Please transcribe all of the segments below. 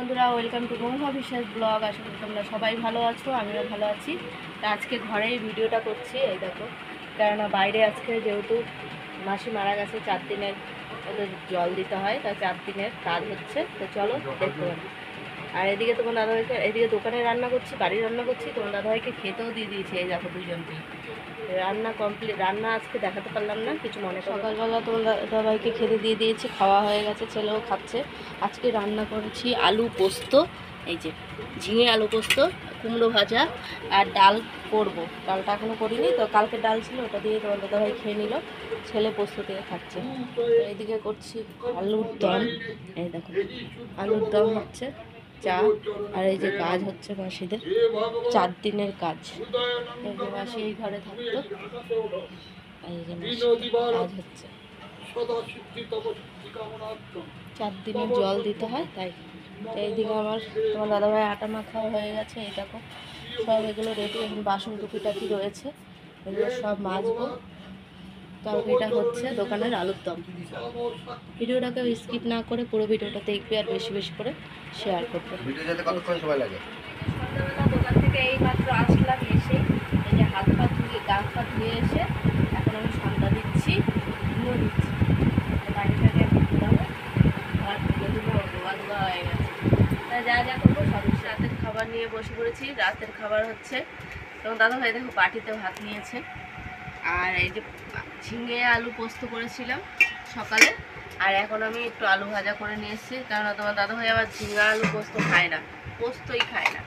বন্ধুরা, welcome to মহুয়া বিশ্বাস blog. আশা করি তোমরা সবাই ভালো আছো, আমিও ভালো আছি। তা আজকে ঘরেই ভিডিওটা করছি। এই দেখো, কেননা বাইরে আজকে যেহেতু মাসি মারা গেছে, 4 দিনের ওদের জল দিতে হয়, তা 4 দিনের কাজ হচ্ছে। তো চলো দেখতে পাবো। আর এদিকে তোমার দাদাভাইকে, এদিকে দোকানে রান্না করছি, বাড়ি রান্না করছি। তোমার দাদাভাইকে খেতেও দিয়ে দিয়েছি। এই দেখো, দুজনকে রান্না কমপ্লিট। রান্না আজকে দেখাতে পারলাম না, কিছু মনে করো। সকালবেলা তোমার দাদাভাইকে খেতে দিয়ে দিয়েছি, খাওয়া হয়ে গেছে, ছেলেও খাচ্ছে। আজকে রান্না করেছি আলু পোস্ত, এই যে ঝিঙে আলু পোস্ত, কুমড়ো ভাজা আর ডাল করব। ডালটা এখনও করিনি, তো কালকে ডাল ছিল, ওটা দিয়ে তোমার দাদাভাই খেয়ে নিল, ছেলে পোস্ত দিয়ে খাচ্ছে। এইদিকে করছি আলুর দম। এই দেখো, আলুর দম হচ্ছে, চা, আর এই যে কাজ হচ্ছে মাসিদের 4 দিনের কাজ। এই যে মাসি এই ঘরে থাকতো, এই যে কাজ হচ্ছে, 4 দিনের জল দিতে হয় তাই। এইদিকে আমার তোমার দাদাভাই আটা মাখা হয়ে গেছে। এই দেখো, সব এগুলো রেডি। এখন বাসন টুকিটাকি রয়েছে, এগুলো সব মাজবো। তরকারিটা হচ্ছে দোকানের আলুর দম। ভিডিওটাকে স্কিপ না করে পুরো ভিডিওটা দেখবে আর বেশি বেশি করে শেয়ার করবে। সন্ধ্যাবেলা দোকান থেকে এই মাত্র আসলাম, এসে এই যে হাত পা ধুয়ে, গা পা ধুয়ে এসে এখন আমি সন্ধ্যা দিচ্ছি, ধুয়ে দিচ্ছি। বাড়িটাকে আমি ধুলাবো, আর ধুলে ধোয়া ধোয়া হয়ে গেছে। তা যা যা করবো সব। রাতের খাবার নিয়ে বসে পড়েছি। রাতের খাবার হচ্ছে, এবং দাদাভাই দেখো বাটিতে ভাত নিয়েছে। আর এই যে ঝিঙে আলু পোস্ত করেছিলাম সকালে, আর এখন আমি একটু আলু ভাজা করে নিয়ে এসেছি, কারণ তোমার দাদাভাই আবার ঝিঙা আলু পোস্ত খায় না, পোস্তই খায় না।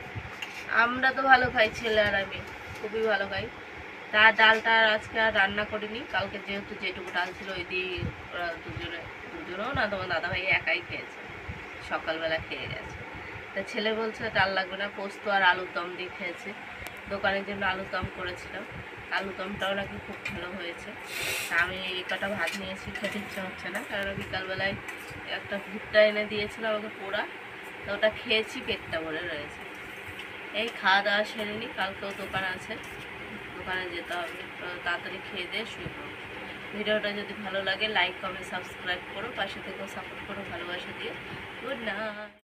আমরা তো ভালো খাই, ছেলে আর আমি খুবই ভালো খাই। তার ডালটা আজকে আর রান্না করিনি, কালকে যেহেতু যেটুকু ডাল ছিল ওই দিয়ে ওরা দুজনেও না, তোমার দাদাভাই একাই খেয়েছে, সকালবেলা খেয়ে গেছে। তা ছেলে বলছে ডাল লাগবে না, পোস্ত আর আলুর দম দিয়ে খেয়েছে। দোকানের জন্য আলুর দম করেছিলাম, আলুর দমটাও নাকি খুব ভালো হয়েছে। তা আমি এই কটা ভাত নিয়েছি, খেতে ইচ্ছে হচ্ছে না, কারণ বিকালবেলায় একটা ভুট্টা এনে দিয়েছিল আমাকে পোড়া, তো ওটা খেয়েছি, পেটটা ভরে রয়েছে। এই খাওয়া দাওয়া সেরে নিই, কালকেও দোকান আছে, দোকানে যেতে হবে, তো তাড়াতাড়ি খেয়ে দিয়ে শুয়ে পড়ব। ভিডিওটা যদি ভালো লাগে লাইক কমেন্ট সাবস্ক্রাইব করো, পাশে থেকেও সাপোর্ট করো ভালোবাসা দিয়ে। Good night.